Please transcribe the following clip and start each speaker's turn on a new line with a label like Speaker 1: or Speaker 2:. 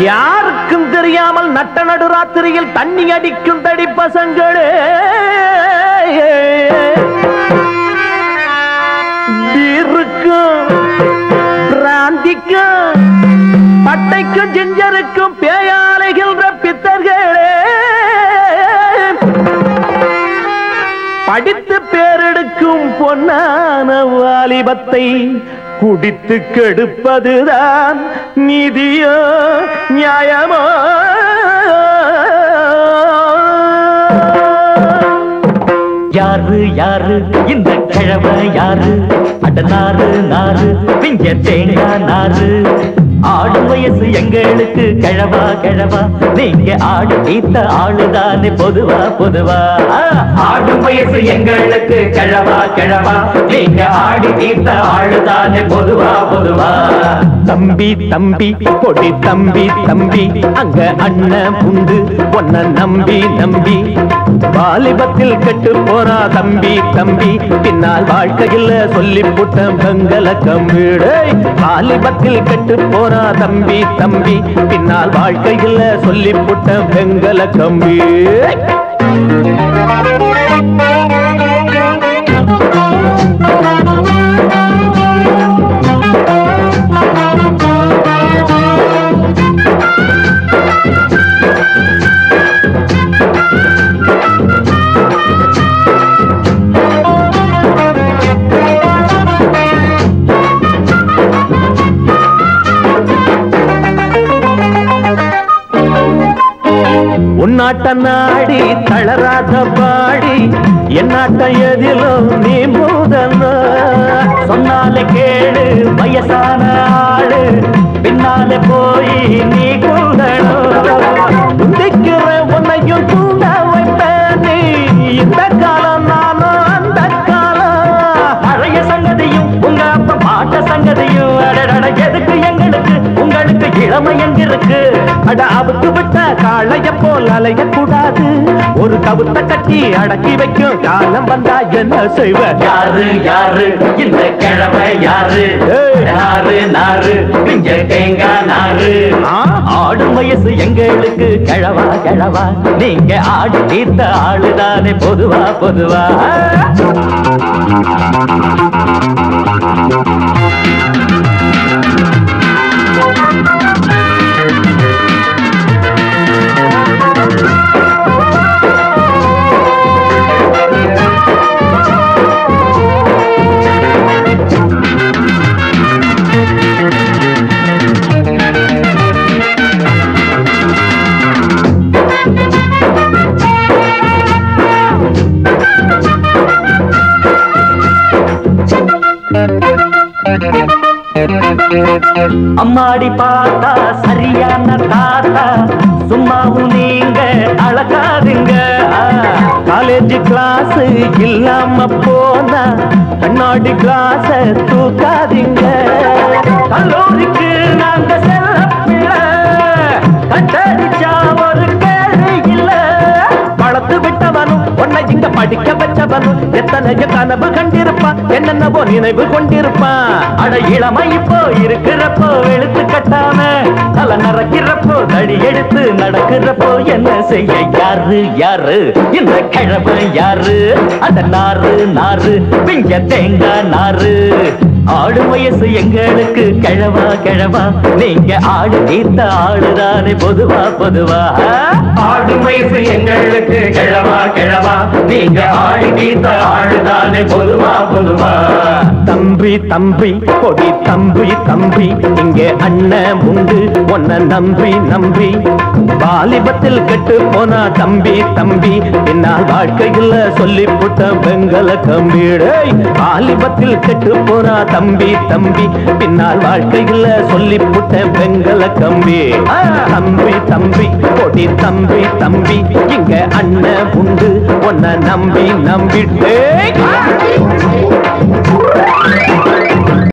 Speaker 1: யாருக்கும் தெரியாமல் நட்ட நடுராத்திரியில் தண்ணி அடிக்கும் தடி பசங்களே, பீருக்கும் பிராந்திக்கும் பட்டைக்கும் ஜிஞ்சருக்கும் பேயாலைகின்ற பித்தர்களே, படித்து பேரெடுக்கும் பொன்னான வாலிபத்தை குடித்து கெடுப்பதுதான் நீதியோ நியாயமோ?
Speaker 2: யாரு யாரு இந்த கிழமை யாரு? அட நாறு நாறு பிஞ்ச தேங்காய் நாறு. ஆடு வயசு எங்களுக்கு கிழவா கிழவா, நீங்க ஆடு தீத்த ஆளுதானே பொதுவா பொதுவா. ஆடு வயசு எங்களுக்கு கிழவா கிழவா, நீங்க ஆடு தீத்த ஆளுதானே பொதுவா பொதுவா.
Speaker 1: தம்பி தம்பி கொடி தம்பி தம்பி, அங்க அண்ணன் உண்டு ஒன்ன நம்பி நம்பி. வாலிபத்தில் கெட்டு போறா தம்பி தம்பி, பின்னால் வாழ்க்கையில் சொல்லி புட்டம் கங்கல கம்பீடு. வாலிபத்தில் கெட்டு போறா தம்பி தம்பி, பின்னால் வாழ்க்கையில் சொல்லி புட்டம் வெங்கல கம்பி. உன்னாட்ட நாடி தளராத பாடி, என்னாட்ட எதிலோ நீ மூதன.
Speaker 2: சொன்னாலே கேளு வயசான ஆளு, பின்னாலே போய் நீ கூடணும்.
Speaker 1: உந்திக்கிற உன்னையும் தூங்க வைப்பேன் நீ, இந்த காலம் நானும் அந்த காலம்.
Speaker 2: பழைய சங்கதியும் உங்க அப்ப பாட்ட சங்கதியும், அடடட எதுக்கு எங்களுக்கு உங்களுக்கு இளமை எங்கிருக்கு?
Speaker 1: அட அவுத்து விட்ட காளைய போல் அலைய கூடாது, ஒரு கவுத்த கட்டி அடக்கி வைக்கும் காலம் வந்தா என்ன செய்வ?
Speaker 2: யாரு யாரு இந்த கிழமை யாரு? நாறு நாறு பிஞ்ச தேங்காய் நாறு. ஆடும் வயசு எங்களுக்கு கிழவா கிழவா, நீங்க ஆடு தீர்த்த ஆளுதானே பொதுவா பொதுவா. அம்மாடி பார்த்தா சரியான தாத்தா, சும்மாவும் நீங்க அழகாதுங்க.
Speaker 1: காலேஜ் கிளாஸ் இல்லாம போனா கண்ணாடி கிளாஸ் தூக்காதீங்க.
Speaker 2: கல்லூரிக்கு நாங்க செல்ல பிள்ளை, கட்டடிச்சா ஒரு கேள்வி இல்ல.
Speaker 1: வளர்த்து விட்டவனும் உன்னை இங்க படிக்க வச்சவனும் எத்தனைய கனவு கண்டிருப்பான், என்னென்னவோ நினைவு கொண்டிருப்பான்.
Speaker 2: அட இளமை இப்போ இருக்கிறப்போ வெளுத்து கட்டாம, தலை நறக்கிறப்போ தடி எடுத்து நடக்கிறப்போ என்ன செய்ய? யாரு யாரு இந்த கிழமை யாரு? அட நாறு நாறு பிஞ்ச தேங்காய் நாறு. ஆடு வயசு எங்களுக்கு கிழவா கிழவா, நீங்க ஆடு தீர்த்த ஆளுதானே பொதுவா பொதுவா. ஆடு வயசு எங்களுக்கு கிழவா கிழவா, நீங்க ஆடு தீர்த்த ஆளுதானே பொதுவா பொதுவா.
Speaker 1: தம்பி தம்பி கொடி தம்பி தம்பி, இங்கே அண்ணன் உண்டு உன்னை நம்பி நம்பி. வாலிபத்தில் கெட்டு போனா தம்பி தம்பி, பின்னால் வாழ்க்கையில் சொல்லி புட்ட வெங்கல கம்பீடு. வாலிபத்தில் கெட்டு போனா தம்பி தம்பி, பின்னால் வாழ்க்கையில் சொல்லி புட்ட வெங்கல கம்பி. தம்பி தம்பி கொடி தம்பி தம்பி, இங்க அண்ணன் உண்டு உன்னை நம்பி நம்பிட்டே.